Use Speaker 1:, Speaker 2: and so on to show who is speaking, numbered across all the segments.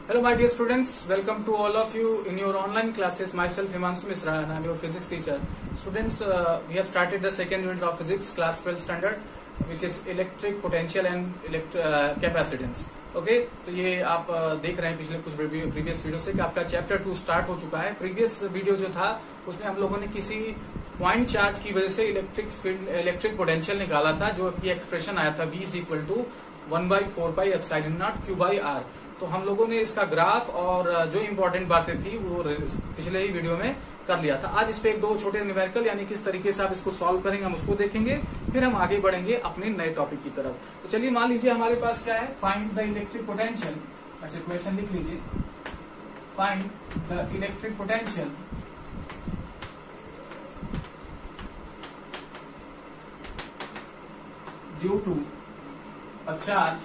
Speaker 1: Hello my dear students, welcome to all of you in your online classes. Myself Himanshu Misra and I am your physics teacher. Students, we have started the second unit of physics class 12 standard which is electric potential and capacitance. Okay, तो ये आप देख रहे हैं पिछले कुछ previous video से कि आपका चैप्टर 2 स्टार्ट हो चुका है। प्रीवियस वीडियो जो था उसमें हम लोगों ने किसी पॉइंट चार्ज की वजह से इलेक्ट्रिक पोटेंशियल निकाला था, जो कि एक्सप्रेशन आया था V is equal to 1/4 epsilon naught Q by R। तो हम लोगों ने इसका ग्राफ और जो इम्पोर्टेंट बातें थी वो पिछले ही वीडियो में कर लिया था। आज इस पे एक दो छोटे न्यूमेरिकल यानी किस तरीके से आप इसको सॉल्व करेंगे हम उसको देखेंगे, फिर हम आगे बढ़ेंगे अपने नए टॉपिक की तरफ। तो चलिए मान लीजिए हमारे पास क्या है, फाइंड द इलेक्ट्रिक पोटेंशियल। ऐसे क्वेश्चन लिख लीजिए, find the electric potential due to a charge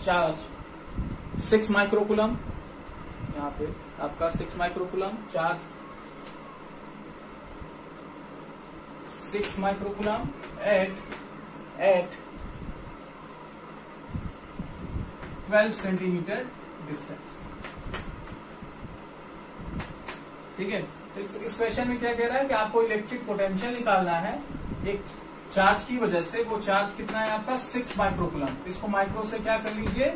Speaker 1: charge 6 microcoulomb, यहाँ पे आपका 6 microcoulomb charge 6 microcoulomb at 12 centimetre distance. ठीक है, तो इस क्वेश्चन में क्या कह रहा है कि आपको इलेक्ट्रिक पोटेंशियल निकालना है एक चार्ज की वजह से। वो चार्ज कितना है आपका 6 माइक्रोकूलम। इसको माइक्रो से क्या कर लीजिए,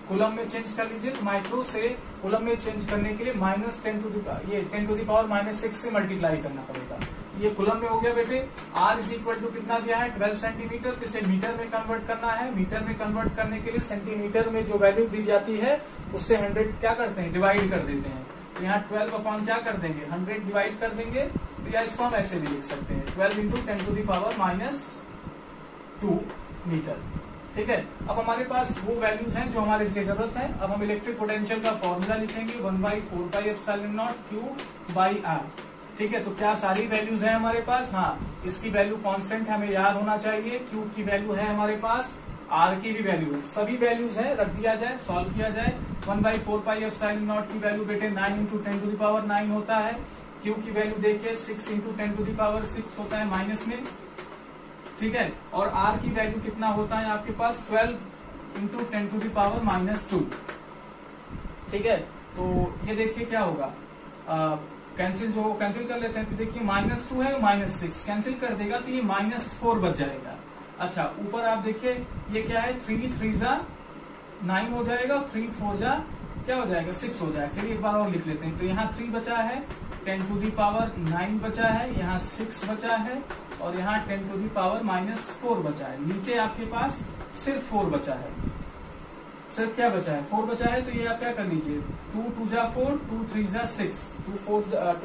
Speaker 1: कूलम में चेंज कर लीजिए। तो माइक्रो से कूलम में चेंज करने के लिए -10 टू द पावर -6 से मल्टीप्लाई करना पड़ेगा। ये कूलम में हो गया बेटे। R इज इक्वल टू कितना दिया है 12 सेंटीमीटर। तो इसे मीटर में कन्वर्ट करना है। मीटर में कन्वर्ट करने के लिए सेंटीमीटर में जो वैल्यू दी जाती है उससे 100 क्या करते हैं, डिवाइड कर देते हैं। तो यहाँ 12 अपॉन क्या कर देंगे, 100 डिवाइड कर देंगे। तो या इसको हम ऐसे भी लिख सकते हैं 12 into 10 to the power -2 metre. ठीक है, अब हमारे पास वो वैल्यूज हैं जो हमारे लिए जरूरत है। अब हम इलेक्ट्रिक पोटेंशियल का फॉर्मूला लिखेंगे 1/4 epsilon naught Q by R। ठीक है, तो क्या सारी वैल्यूज है हमारे पास? हाँ, इसकी वैल्यू कांस्टेंट हमें याद होना चाहिए। Q की वैल्यू है हमारे पास, R की भी वैल्यू है, सभी वैल्यूज है, रख दिया जाए, सॉल्व किया जाए। 1/4 एप्सिलॉन नॉट की वैल्यू बेटे 9 इंटू 10 टू द पावर 9 होता है। Q की वैल्यू देखिए 6 इंटू 10 टू द पावर 6 होता है माइनस में। ठीक है, और R की वैल्यू कितना होता है आपके पास 12 इंटू 10 टू द पावर -2। ठीक है, तो ये देखिए क्या होगा, कैंसिल कर लेते हैं। तो देखिए -2 है, -6 कैंसिल कर देगा तो ये -4 बच जाएगा। अच्छा, ऊपर आप देखिए ये क्या है, 3 3 जा 9 हो जाएगा, 3 4 जा क्या हो जाएगा 6 हो जाएगा। चलिए एक बार और लिख लेते हैं। तो यहाँ 3 बचा है, 10 टू दी पावर 9 बचा है, यहाँ 6 बचा है और यहाँ 10 टू दी पावर -4 बचा है। नीचे आपके पास सिर्फ 4 बचा है। सिर्फ क्या बचा है, 4 बचा है। तो ये आप क्या कर लीजिए, 2 2 जा 4, 2 3 जा 6, 2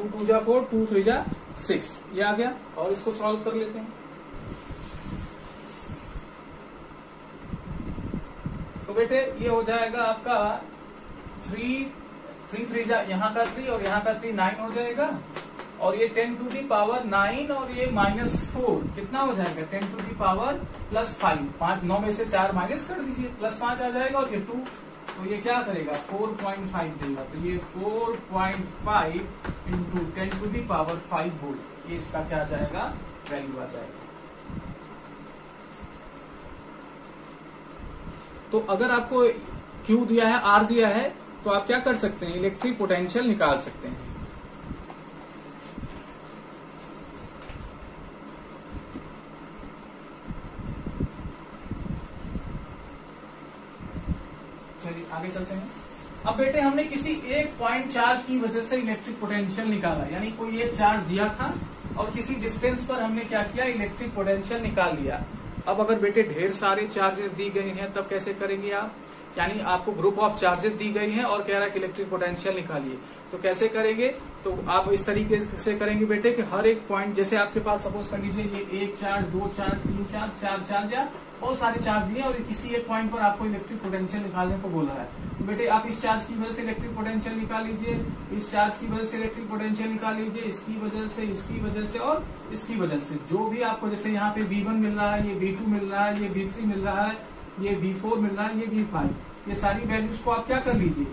Speaker 1: 2 जा 4, 2 3 जा 6, ये आ गया। और इसको सॉल्व कर लेते हैं। तो बेटे ये हो जाएगा आपका 3 3 जा यहाँ का 3 और यहाँ का 3 9 हो जाएगा। और ये 10 टू दी पावर 9 और ये -4 कितना हो जाएगा 10 टू दी पावर +5। 5 9 में से 4 माइनस कर दीजिए, +5 आ जाएगा। और ये 2 तो ये क्या करेगा 4.5 देगा। तो ये 4.5 into 10 to the power 5 volt, ये इसका क्या आ जाएगा, वैल्यू आ जाएगा। तो अगर आपको Q दिया है, R दिया है, तो आप क्या कर सकते हैं, इलेक्ट्रिक पोटेंशियल निकाल सकते हैं। चलिए आगे चलते हैं। अब बेटे हमने किसी एक पॉइंट चार्ज की वजह से इलेक्ट्रिक पोटेंशियल निकाला, यानी कोई एक चार्ज दिया था और किसी डिस्टेंस पर हमने क्या किया, इलेक्ट्रिक पोटेंशियल निकाल लिया। अब अगर बेटे ढेर सारे चार्जेस दी गए हैं तब कैसे करेंगे आप, यानी आपको ग्रुप ऑफ चार्जेस दी गई हैं और कह रहा है कि इलेक्ट्रिक पोटेंशियल निकालिए, तो कैसे करेंगे। तो आप इस तरीके से करेंगे बेटे कि हर एक पॉइंट, जैसे आपके पास सपोज कर लीजिए ये 1 चार्ज 2 चार्ज 3 चार्ज 4 चार्ज या बहुत सारे चार्ज दिए और किसी एक पॉइंट पर आपको इलेक्ट्रिक पोटेंशियल निकालने को बोला है। तो बेटे आप इस चार्ज की वजह से इलेक्ट्रिक पोटेंशियल निकाल लीजिए, इस चार्ज की वजह से इलेक्ट्रिक पोटेंशियल निकाल लीजिए, इसकी वजह से, इसकी वजह से और इसकी वजह से। जो भी आपको, जैसे यहाँ पे V1 मिल रहा है, ये V2 मिल रहा है, ये V3 मिल रहा है, ये V4 मिल रहा है, ये V5, ये सारी वैल्यूज को आप क्या कर लीजिए,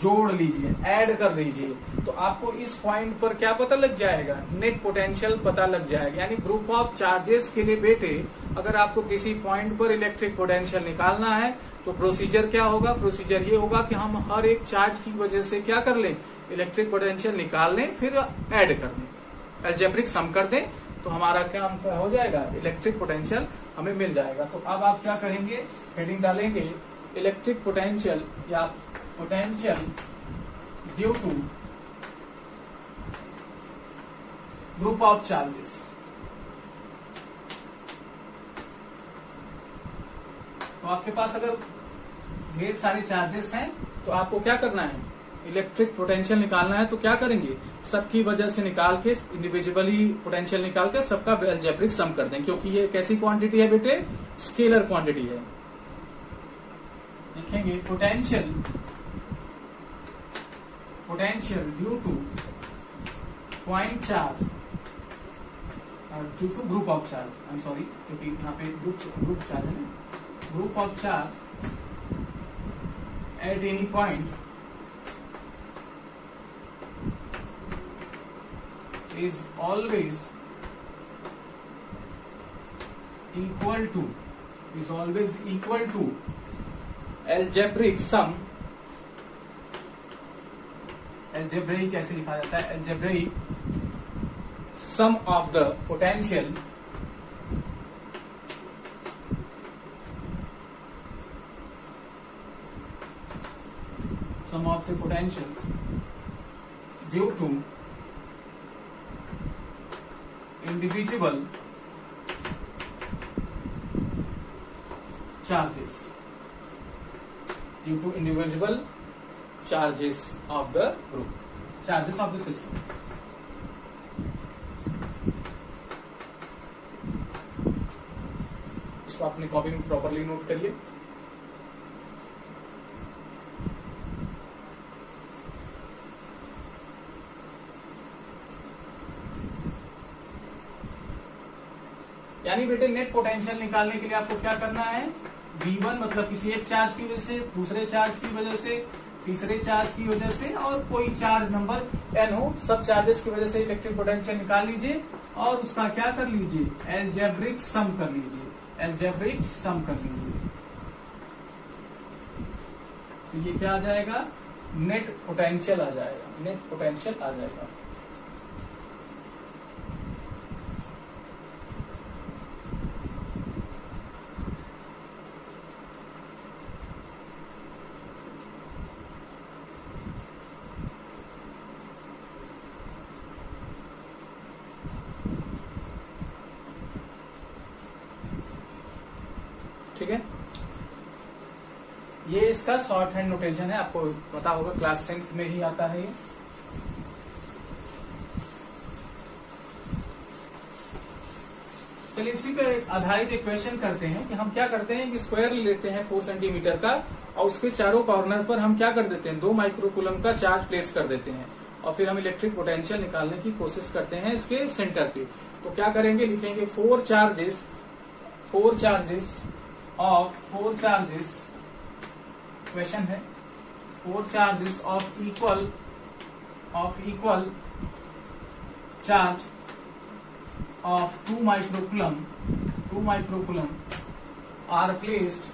Speaker 1: जोड़ लीजिए, ऐड कर दीजिए। तो आपको इस पॉइंट पर क्या पता लग जाएगा, नेट पोटेंशियल पता लग जाएगा। यानी ग्रुप ऑफ चार्जेस के लिए बेटे अगर आपको किसी पॉइंट पर इलेक्ट्रिक पोटेंशियल निकालना है तो प्रोसीजर क्या होगा, प्रोसीजर ये होगा कि हम हर एक चार्ज की वजह से क्या कर लें, इलेक्ट्रिक पोटेंशियल निकाल लें, फिर ऐड कर दें, अलजेब्रिक सम कर दें, तो हमारा काम हो जाएगा, इलेक्ट्रिक पोटेंशियल हमें मिल जाएगा। तो अब आप क्या करेंगे, हेडिंग डालेंगे इलेक्ट्रिक पोटेंशियल या potential due to group of charges. तो आपके पास अगर ढेर सारे चार्जेस हैं तो आपको क्या करना है, इलेक्ट्रिक पोटेंशियल निकालना है, तो क्या करेंगे, सबकी वजह से निकाल के इंडिविजुअली पोटेंशियल निकाल के सबका अलजेब्रिक सम कर दें, क्योंकि ये कैसी क्वांटिटी है बेटे, स्केलर क्वांटिटी है। लिखेंगे potential due to point charge due to group of charge, I am sorry क्योंकि यहाँ पे ग्रुप चार्ज है ना, group of charge at any point is always equal to algebraic sum। algebraic कैसे लिखा जाता है, algebraic sum of the potential due to individual charges of the group, charges of the system। इसको अपनी copy में properly note करिए। यानी बेटे नेट पोटेंशियल निकालने के लिए आपको क्या करना है, V1 मतलब किसी एक चार्ज की वजह से, दूसरे चार्ज की वजह से, तीसरे चार्ज की वजह से, और कोई चार्ज नंबर n हो, सब चार्जेस की वजह से इलेक्ट्रिक पोटेंशियल निकाल लीजिए और उसका क्या कर लीजिए, अलजेब्रिक सम कर लीजिए, अलजेब्रिक सम कर लीजिए। तो ये क्या आ जाएगा, नेट पोटेंशियल आ जाएगा, नेट पोटेंशियल आ जाएगा। ठीक है, ये इसका शॉर्ट हैंड नोटेशन है, आपको पता होगा, क्लास 10th में ही आता है ये। चलिए इसी पे आधारित एक क्वेश्चन करते हैं कि हम क्या करते हैं कि स्क्वायर लेते हैं 4 सेंटीमीटर का और उसके चारों कॉर्नर पर हम क्या कर देते हैं, 2 माइक्रोकूलम का चार्ज प्लेस कर देते हैं और फिर हम इलेक्ट्रिक पोटेंशियल निकालने की कोशिश करते हैं इसके सेंटर पे। तो क्या करेंगे, लिखेंगे 4 चार्जेस क्वेश्चन है, 4 charges of equal charge of 2 microcoulomb are placed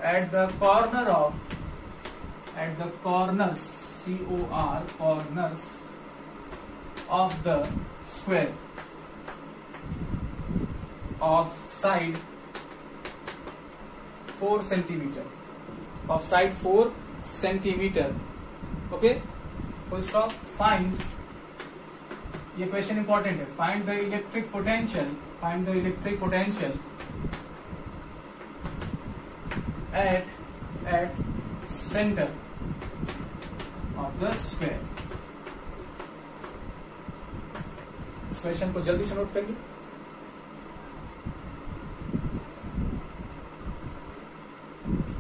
Speaker 1: at the corners corners of the square of side 4 centimeter, okay, full stop। Find, ये क्वेश्चन इंपॉर्टेंट है, find the electric potential at centre of the square. इस question को जल्दी से note करिए।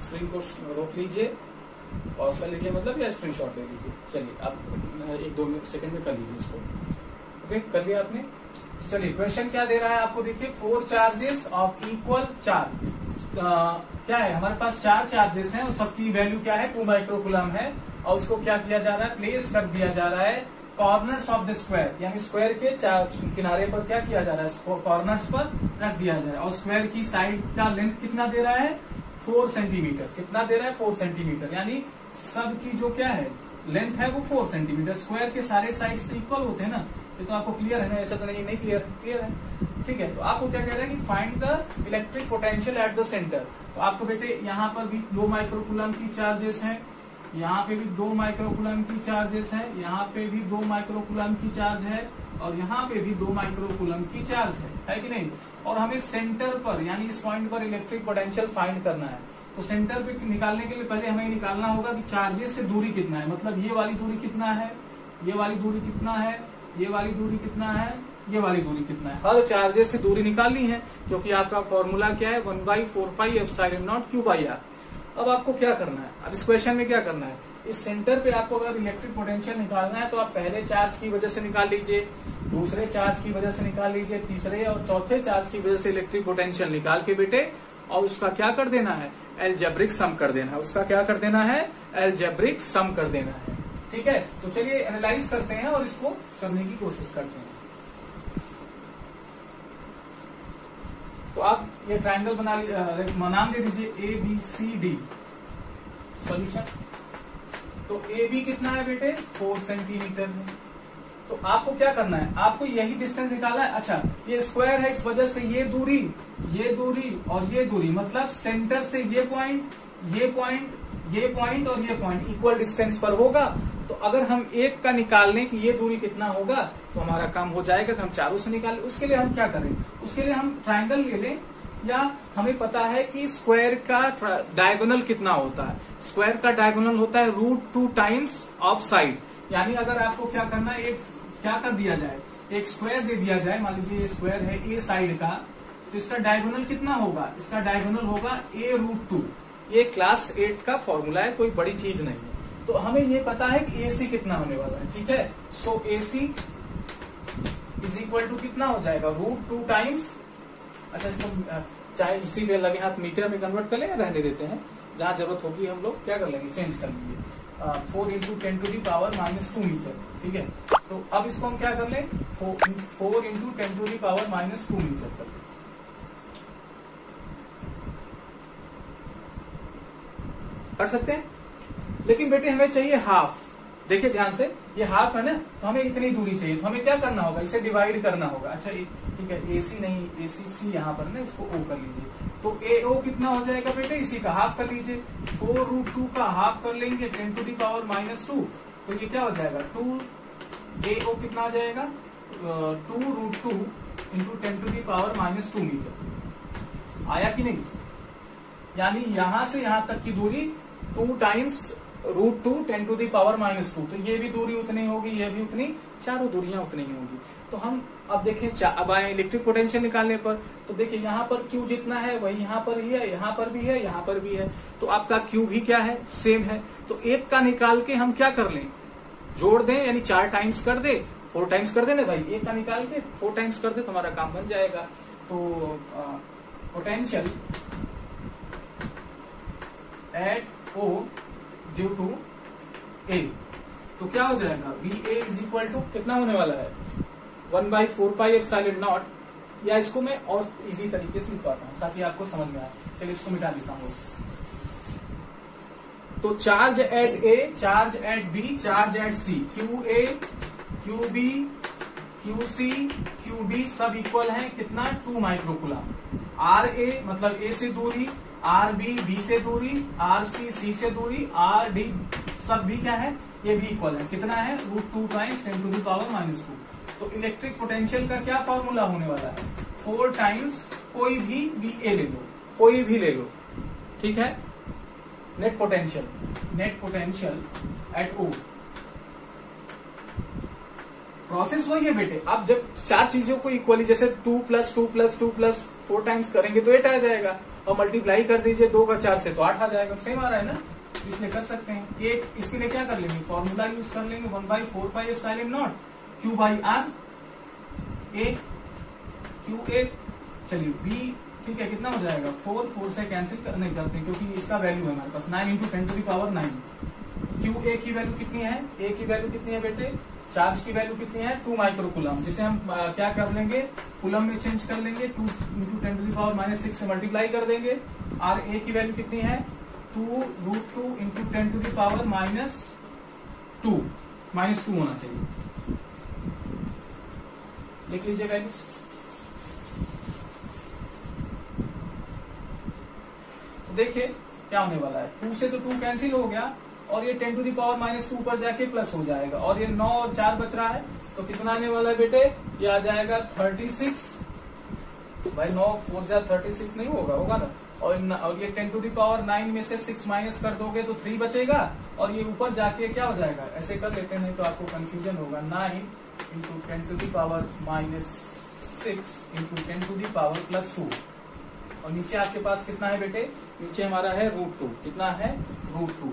Speaker 1: Screen को रोक लीजिए, पॉज कर लीजिए मतलब, या स्क्रीनशॉट ले लीजिए। चलिए आप 1-2 सेकंड में कर लीजिए इसको। ओके, कर लिया आपने। चलिए क्वेश्चन क्या दे रहा है आपको, देखिए 4 चार्जेस ऑफ इक्वल चार्ज, क्या है हमारे पास 4 चार्जेस हैं और सबकी वैल्यू क्या है, 2 माइक्रोकूलम है और उसको क्या किया जा रहा है, प्लेस कर दिया जा रहा है कॉर्नर्स ऑफ द स्क्वायर, यानी स्क्वायर के किनारे पर क्या किया जा रहा है, कॉर्नर्स पर रख दिया जा रहा है। और स्क्वायर की साइड का लेंथ कितना दे रहा है, 4 सेंटीमीटर। कितना दे रहा है, 4 सेंटीमीटर। यानी सब की जो क्या है लेंथ है वो 4 सेंटीमीटर। स्क्वायर के सारे साइड्स तो इक्वल होते हैं ना, ये तो आपको क्लियर है ना, ऐसा तो नहीं क्लियर है। ठीक है, तो आपको क्या कह रहा है कि find the electric potential at the centre. तो आपको बेटे यहाँ पर भी 2 माइक्रोकूलम की चार्जेस हैं, यहाँ पे भी 2 माइक्रोकूलम की चार्जेस है, यहाँ पे भी 2 माइक्रोकूलम की चार्ज है, और यहाँ पे भी 2 माइक्रोकूलम की चार्ज है कि नहीं। और हमें सेंटर पर यानी इस पॉइंट पर इलेक्ट्रिक पोटेंशियल फाइंड करना है। तो सेंटर पे निकालने के लिए पहले हमें निकालना होगा कि चार्जेस से दूरी कितना है, मतलब ये वाली दूरी कितना है, ये वाली दूरी कितना है, ये वाली दूरी कितना है, ये वाली दूरी कितना है। हर चार्जेस से दूरी निकालनी है, क्योंकि आपका फॉर्मूला क्या है, 1/4πε0 Q/r। अब आपको क्या करना है, अब इस क्वेश्चन में क्या करना है, इस सेंटर पे आपको अगर इलेक्ट्रिक पोटेंशियल निकालना है तो आप पहले चार्ज की वजह से निकाल लीजिए, दूसरे चार्ज की वजह से निकाल लीजिए, तीसरे और चौथे चार्ज की वजह से इलेक्ट्रिक पोटेंशियल निकाल के बेटे, और उसका क्या कर देना है, एलजेब्रिक सम कर देना है। उसका क्या कर देना है, एलजेब्रिक सम कर देना है। ठीक है, तो चलिए एनालाइज करते हैं और इसको करने की कोशिश करते हैं। तो आप ये ट्रायंगल बना नाम दे दीजिए ABCD सॉल्यूशन। तो AB कितना है बेटे, 4 सेंटीमीटर है। तो आपको क्या करना है, आपको यही डिस्टेंस निकालना है। अच्छा, ये स्क्वायर है, इस वजह से ये दूरी और ये दूरी, मतलब सेंटर से ये पॉइंट और ये पॉइंट इक्वल डिस्टेंस पर होगा। तो अगर हम एक का निकाल लें कि ये दूरी कितना होगा तो हमारा काम हो जाएगा कि हम चारों से निकाल लें। उसके लिए हम क्या करें, उसके लिए हम ट्रायंगल ले लें, या हमें पता है कि स्क्वायर का डायगोनल कितना होता है। स्क्वायर का डायगोनल होता है √2 टाइम्स ऑफ साइड। यानी अगर आपको क्या करना है, एक क्या कर दिया जाए, एक स्क्वायर दे दिया जाए, मान लीजिए ये स्क्वायर है ए साइड का, तो इसका डायगोनल कितना होगा, इसका डायगोनल होगा a√2। ये क्लास 8 का फॉर्मूला है, कोई बड़ी चीज नहीं है। तो हमें ये पता है कि AC कितना होने वाला है। ठीक है, सो AC इज इक्वल टू कितना हो जाएगा, √2 टाइम्स, अच्छा इसको चाहे इसी पे लगे हाथ मीटर में कन्वर्ट कर लेंगे, रहने देते हैं, जहां जरूरत होगी हम लोग क्या कर लेंगे, चेंज कर लेंगे। 4 × 10⁻² मीटर। ठीक है, तो अब इसको हम क्या कर लें, 4 × 10⁻² मीटर कर लें। कर सकते हैं, लेकिन बेटे हमें चाहिए हाफ। देखिए ध्यान से, ये हाफ है ना, तो हमें इतनी दूरी चाहिए, तो हमें क्या करना होगा, इसे डिवाइड करना होगा। अच्छा ठीक है, AC नहीं, ACC यहाँ पर ना, इसको O कर लीजिए। तो AO कितना हो जाएगा बेटे, इसी का हाफ कर लीजिए। 4√2 का हाफ कर लेंगे 10⁻², तो ये क्या हो जाएगा, 2AO कितना हो जाएगा, 2√2 × 10⁻² मीटर। आया कि नहीं, यानी यहां से यहां तक की दूरी 2 टाइम्स √2 10⁻²। तो ये भी दूरी उतनी होगी, ये भी उतनी, चारों दूरियां उतनी ही होगी। तो हम अब देखें, अब आए इलेक्ट्रिक पोटेंशियल निकालने पर, तो देखिए यहाँ पर Q जितना है वही यहाँ पर ही है, यहाँ पर भी है, यहाँ पर भी है। तो आपका Q भी क्या है, सेम है। तो एक का निकाल के हम क्या कर लें, जोड़ दें, यानी 4 टाइम्स कर दे, 4 टाइम्स कर दे ना भाई, एक का निकाल के 4 टाइम्स कर दे तो हमारा काम बन जाएगा। तो potential at O due to A, तो क्या हो जाएगा, VA इज इक्वल टू कितना होने वाला है, 1/4πε0। या इसको मैं और इजी तरीके से लिखवाता हूँ ताकि आपको समझ में आए। चलिए इसको मिटा देता हूँ। तो charge at A, charge at B, charge at C, QA, QB, QC, QD सब इक्वल है कितना, 2 माइक्रोकूलम। RA मतलब A से दूरी, RB B से दूरी, RC C से दूरी, RD सब भी क्या है, ये भी इक्वल है, कितना है, √2 टाइम्स 10⁻²। तो इलेक्ट्रिक पोटेंशियल का क्या फॉर्मूला होने वाला है, 4 टाइम्स कोई भी VA ले लो, कोई भी ले लो। ठीक है, net potential at O। Process वही है बेटे, आप जब 4 चीजों को इक्वली, जैसे 2 + 2 + 2 + 4 टाइम्स करेंगे तो 8 आ जाएगा, और मल्टीप्लाई कर दीजिए 2 का 4 से तो 8 आ जाएगा, सेम आ रहा है ना, इसलिए कर सकते हैं। एक इसके लिए क्या कर लेंगे, फॉर्मूला यूज कर लेंगे, 1/4πε0 Q/r A QA। चलिए B, ठीक है, कितना हो जाएगा, 4 से कैंसिल नहीं करते क्योंकि इसका वैल्यू है हमारे पास 9 × 10⁹। QA की वैल्यू कितनी है, A की वैल्यू कितनी है बेटे, चार्ज की वैल्यू कितनी है 2 माइक्रो कूलम, जिसे हम क्या कर लेंगे कूलम में चेंज कर लेंगे, 2 इंटू 10⁻⁻6 से मल्टीप्लाई कर देंगे। और ए की वैल्यू कितनी है 2√2 इंटू 10⁻⁻2 -2 होना चाहिए। लिख लीजिए वैल्यू। तो देखिए क्या होने वाला है, 2 से तो 2 कैंसिल हो गया और ये 10⁻⁻2 पर जाके प्लस हो जाएगा और ये 9 और 4 बच रहा है, तो कितना आने वाला है बेटे, ये आ जाएगा 36। भाई 9 4 जा 36 नहीं होगा, होगा ना। और ये 10⁻9 में से 6 माइनस कर दोगे तो 3 बचेगा और ये ऊपर जाके क्या हो जाएगा, ऐसे कर लेते हैं तो आपको कंफ्यूजन होगा, 9 इंटू 10⁻⁻6 इंटू 10⁻+2 और नीचे आपके पास कितना है बेटे, नीचे हमारा है √2। कितना है √2,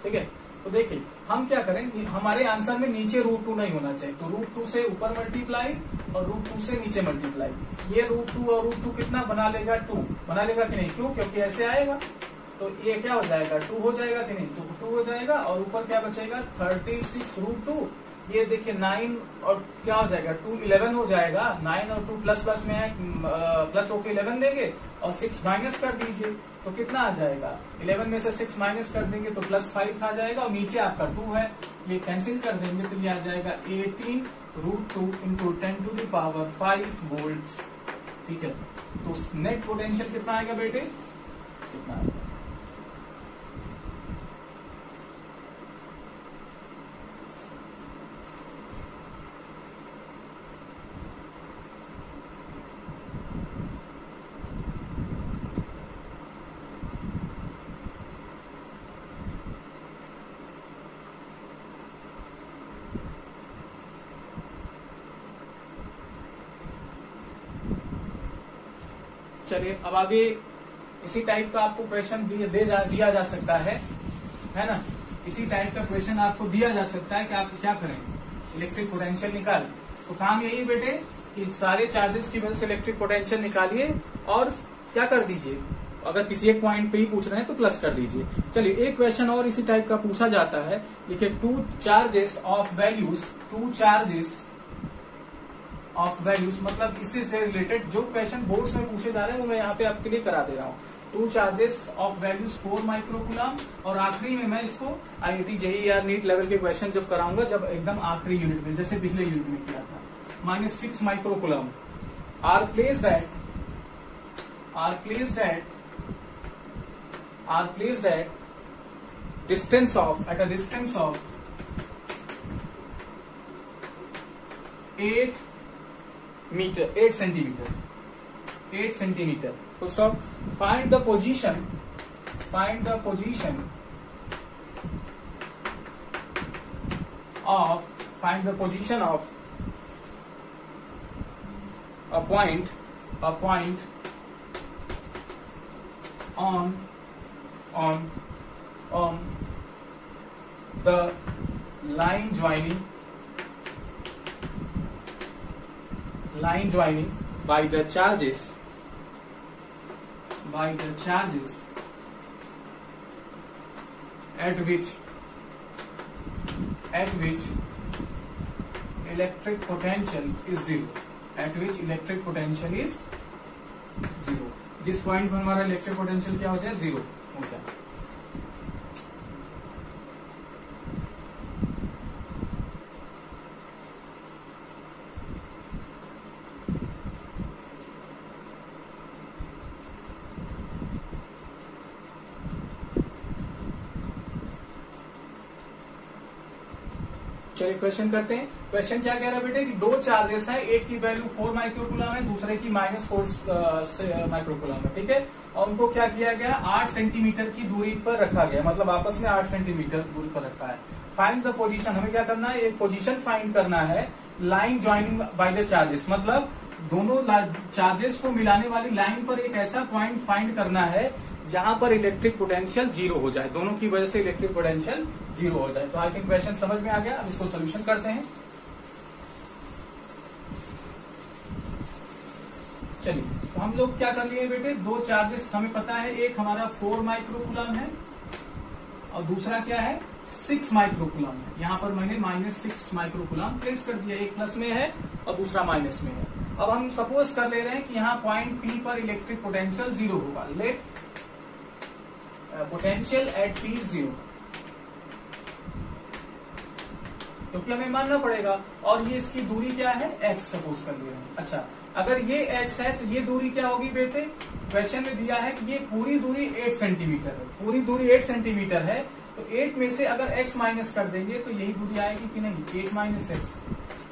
Speaker 1: ठीक है। तो देखिए हम क्या करें, हमारे आंसर में नीचे √2 नहीं होना चाहिए, तो √2 से ऊपर मल्टीप्लाई और √2 से नीचे मल्टीप्लाई। ये √2 और √2 कितना बना लेगा 2, बना लेगा कि नहीं, क्यों, क्योंकि ऐसे आएगा तो ये क्या हो जाएगा 2 हो जाएगा कि नहीं, तो 2 हो जाएगा और ऊपर क्या बचेगा 36 √2। ये देखिए 9 और क्या हो जाएगा 2 11 हो जाएगा, 9 और 2 प्लस प्लस में है, प्लस होके 11 लेंगे और 6 माइनस कर दीजिए तो कितना आ जाएगा, 11 में से 6 माइनस कर देंगे तो +5 आ जाएगा और नीचे आपका 2 है, ये कैंसिल कर देंगे तो ये आ जाएगा 18√2 इंटू 10⁵ वोल्ट। ठीक है, तो नेट पोटेंशियल कितना आएगा बेटे, कितना आएगा, चलिए अब आगे इसी टाइप का आपको क्वेश्चन दिया जा सकता है ना, इसी टाइप का क्वेश्चन आपको दिया जा सकता है कि आप क्या करें, इलेक्ट्रिक पोटेंशियल निकाल। तो काम यही बेटे कि सारे चार्जेस की वजह से इलेक्ट्रिक पोटेंशियल निकालिए और क्या कर दीजिए, अगर किसी एक पॉइंट पे ही पूछ रहे हैं तो प्लस कर दीजिए। चलिए एक क्वेश्चन और इसी टाइप का पूछा जाता है, देखिए 2 charges of values, 2 charges of values मतलब इसी से रिलेटेड जो क्वेश्चन बोर्ड्स में पूछे जा रहे हैं वो मैं यहाँ पे आपके लिए करा दे रहा हूँ। 2 charges of values 4 micro coulomb और आखिरी में मैं इसको IIT JEE या नीट लेवल के क्वेश्चन जब कराऊंगा, जब एकदम आखिरी यूनिट में, जैसे पिछले यूनिट में किया था, -6 micro coulomb are placed at distance of 8 centimetre. तो stop, find the position of a point on the line joining by the charges at which electric potential is zero, जिस पॉइंट पर हमारा इलेक्ट्रिक पोटेंशियल क्या हो जाए, 0 हो जाए। चलिए क्वेश्चन करते हैं। क्वेश्चन क्या कह रहा है बेटे कि 2 चार्जेस हैं, एक की वैल्यू 4 माइक्रोकूलम है, दूसरे की -4 माइक्रोकूलम है, ठीक है। और उनको क्या किया गया, 8 सेंटीमीटर की दूरी पर रखा गया, मतलब आपस में 8 सेंटीमीटर दूरी पर रखा है। फाइंड द पोजीशन, हमें क्या करना है, एक पोजीशन फाइंड करना है line joining by the charges, मतलब दोनों चार्जेस को मिलाने वाली लाइन पर एक ऐसा पॉइंट फाइंड करना है जहां पर इलेक्ट्रिक पोटेंशियल 0 हो जाए, दोनों की वजह से इलेक्ट्रिक पोटेंशियल 0 हो जाए। तो आई थिंक क्वेश्चन समझ में आ गया, अब इसको सोल्यूशन करते हैं। चलिए तो हम लोग क्या कर लिए बेटे, 2 चार्जेस हमें पता है, एक हमारा 4 माइक्रोकूलम है और दूसरा क्या है 6 माइक्रोकुलम है। यहाँ पर मैंने -6 माइक्रोकुलम प्लेस कर दिया, एक प्लस में है और दूसरा माइनस में है। अब हम सपोज कर ले रहे हैं कि यहाँ पॉइंट P पर इलेक्ट्रिक पोटेंशियल 0 होगा। लेट पोटेंशियल एट P 0, क्योंकि हमें मानना पड़ेगा। और ये इसकी दूरी क्या है x सपोज कर ले रहे हैं। अच्छा, अगर ये x है तो ये दूरी क्या होगी बेटे, क्वेश्चन में दिया है कि ये पूरी दूरी 8 सेंटीमीटर है। पूरी दूरी 8 सेंटीमीटर है तो 8 में से अगर x माइनस कर देंगे तो यही दूरी आएगी कि नहीं, 8 माइनस x।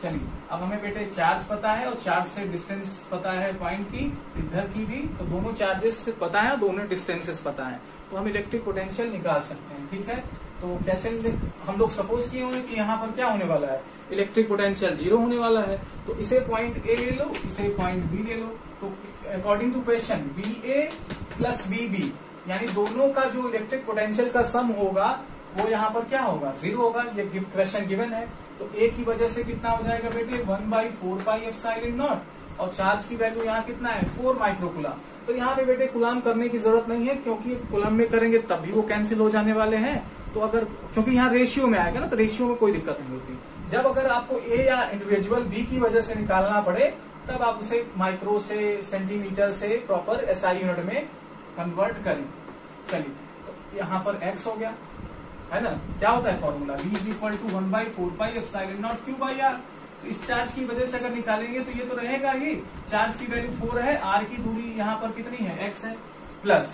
Speaker 1: चलिए अब हमें बेटे चार्ज पता है और चार्ज से डिस्टेंस पता है पॉइंट की, इधर की भी, तो दोनों चार्जेस से पता है, दोनों डिस्टेंसेस पता है, तो हम इलेक्ट्रिक पोटेंशियल निकाल सकते हैं। ठीक है, तो कैसे हम लोग सपोज किए हुए कि यहाँ पर क्या होने वाला है, इलेक्ट्रिक पोटेंशियल 0 होने वाला है। तो इसे पॉइंट ए ले लो, इसे पॉइंट बी ले लो। तो according to question BA plus BB यानी दोनों का जो इलेक्ट्रिक पोटेंशियल का सम होगा वो यहाँ पर क्या होगा, 0 होगा। ये क्वेश्चन गिवन है। तो ए की वजह से कितना हो जाएगा बेटे, 1/4πε0 और चार्ज की वैल्यू यहाँ कितना है 4 माइक्रोकुलम। तो यहाँ पे बेटे कुलाम करने की जरूरत नहीं है, क्योंकि कुलाम में करेंगे तब भी वो कैंसिल हो जाने वाले हैं। तो अगर क्योंकि यहाँ रेशियो में आएगा ना, तो रेशियो में कोई दिक्कत नहीं होती। जब अगर आपको ए या इंडिविजुअल बी की वजह से निकालना पड़े तब आप उसे माइक्रो से सेंटीमीटर से प्रॉपर SI यूनिट में कन्वर्ट करें। चलिए तो यहाँ पर x हो गया है ना, क्या होता है formula V is equal to 1/4πε0 Q/r। तो इस चार्ज की वजह से अगर निकालेंगे तो ये तो रहेगा ही, चार्ज की वैल्यू 4 है, r की दूरी यहाँ पर कितनी है x है, प्लस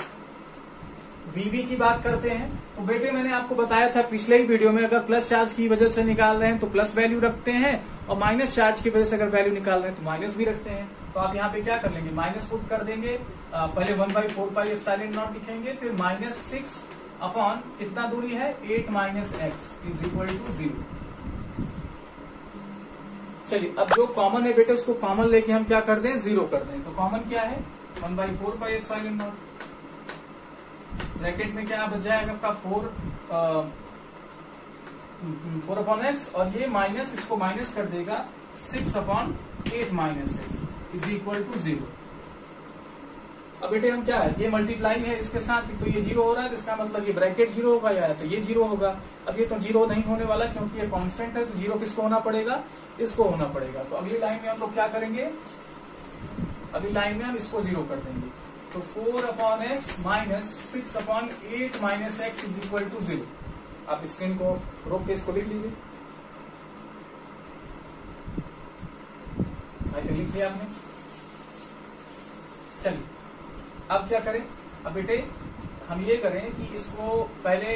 Speaker 1: BB की बात करते हैं। तो बेटे मैंने आपको बताया था पिछले ही वीडियो में, अगर प्लस चार्ज की वजह से निकाल रहे हैं तो प्लस वैल्यू रखते हैं, और माइनस चार्ज की वजह से अगर वैल्यू निकाल रहे हैं तो माइनस भी रखते हैं। तो आप यहाँ पे क्या कर लेंगे, माइनस पुट कर देंगे, पहले 1/4πε0 लिखेंगे, फिर -6 अपॉन कितना दूरी है 8 minus x is equal to 0। चलिए अब जो कॉमन है बेटे उसको कॉमन लेके हम क्या कर दें, 0 कर दें। तो कॉमन क्या है 1/4πε0, ब्रैकेट में क्या बच जाएगा आपका 4/x और ये माइनस, इसको माइनस कर देगा 6/8 minus x is equal to 0। अब बेटे हम क्या है, ये मल्टीप्लाई है इसके साथ, तो ये 0 हो रहा है, तो इसका मतलब ये ब्रैकेट 0 होगा या तो ये 0 होगा। अब ये तो 0 नहीं होने वाला क्योंकि ये कांस्टेंट है, तो 0 किसको होना पड़ेगा, इसको होना पड़ेगा। तो अगली लाइन में हम लोग क्या करेंगे, अगली लाइन में हम इसको 0 कर देंगे। तो 4/x minus 6/8 minus x is equal to 0। आप स्क्रीन को रोक के इसको लिख लीजिए। लिख लिया आपने। चलिए अब क्या करें, अब बेटे हम ये करें कि इसको पहले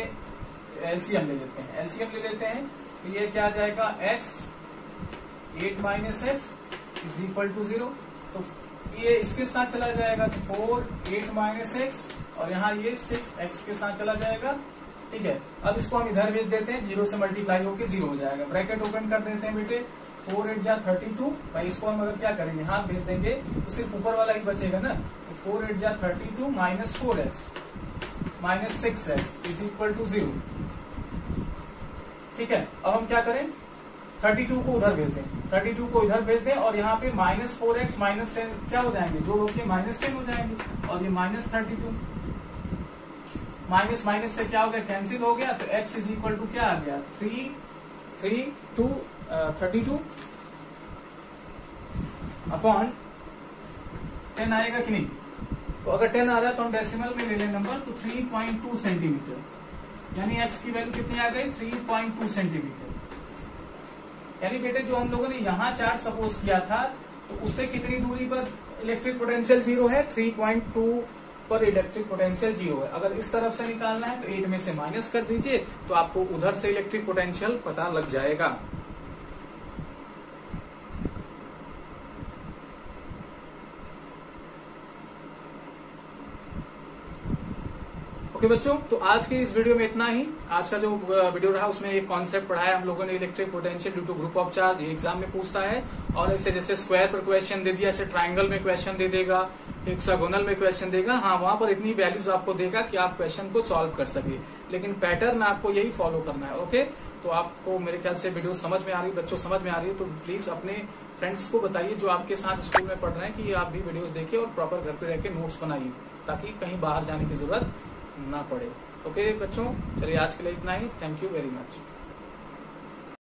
Speaker 1: एलसीएम ले लेते हैं। एलसीएम ले लेते हैं तो ये क्या आ जाएगा, x 8 minus x is equal to 0। तो ये इसके साथ चला जाएगा तो 4 8 माइनस x और यहाँ ये 6x के साथ चला जाएगा। ठीक है, अब इसको हम इधर भेज देते हैं, 0 से मल्टीप्लाई होकर 0 हो जाएगा। ब्रैकेट ओपन कर देते हैं बेटे, 4 8 जा 32 भाई, इसको हम अगर क्या करेंगे हाथ भेज देंगे तो सिर्फ ऊपर वाला ही बचेगा ना। तो 4 8 जा 32 minus 4x minus 6x is equal to 0। ठीक है, अब हम क्या करें, 32 को उधर भेज दें, 32 को इधर भेज दें और यहाँ पे माइनस 4x माइनस 10 क्या हो जाएंगे, जो रोक के माइनस 10 हो जाएंगे और ये माइनस 32 माइनस माइनस से क्या हो गया, कैंसिल हो गया। तो x इज इक्वल टू क्या आ गया, 32 अपॉन 10 आएगा कि नहीं। तो अगर 10 आ रहा है तो हम डेसिमल में ले लें नंबर, तो 3.2 सेंटीमीटर यानी x की वैल्यू कितनी आ गई, 3.2 सेंटीमीटर। यानी बेटे जो हम लोगों ने यहाँ चार्ज सपोज किया था तो उससे कितनी दूरी पर इलेक्ट्रिक पोटेंशियल 0 है, 3.2 पर इलेक्ट्रिक पोटेंशियल 0 है। अगर इस तरफ से निकालना है तो 8 में से माइनस कर दीजिए तो आपको उधर से इलेक्ट्रिक पोटेंशियल पता लग जाएगा। ओके बच्चों, तो आज के इस वीडियो में इतना ही। आज का जो वीडियो रहा उसमें एक कॉन्सेप्ट पढ़ाया हम लोगों ने, electric potential due to group of charge. ये एग्जाम में पूछता है और ऐसे जैसे स्क्वायर पर क्वेश्चन दे दिया, ऐसे ट्राइंगल में क्वेश्चन दे देगा, हेक्सागोनल में क्वेश्चन देगा। हाँ, वहां पर इतनी वैल्यूज आपको देगा कि आप क्वेश्चन को सॉल्व कर सके, लेकिन पैटर्न आपको यही फॉलो करना है। ओके, तो आपको मेरे ख्याल से वीडियो समझ में आ रही, बच्चों समझ में आ रही है तो प्लीज अपने फ्रेंड्स को बताइए जो आपके साथ स्कूल में पढ़ रहे हैं कि आप भी वीडियोस देखिए और प्रॉपर घर पे रह के नोट्स बनाइए ताकि कहीं बाहर जाने की जरूरत ना पड़े। ओके बच्चों, चलिए आज के लिए इतना ही। Thank you very much.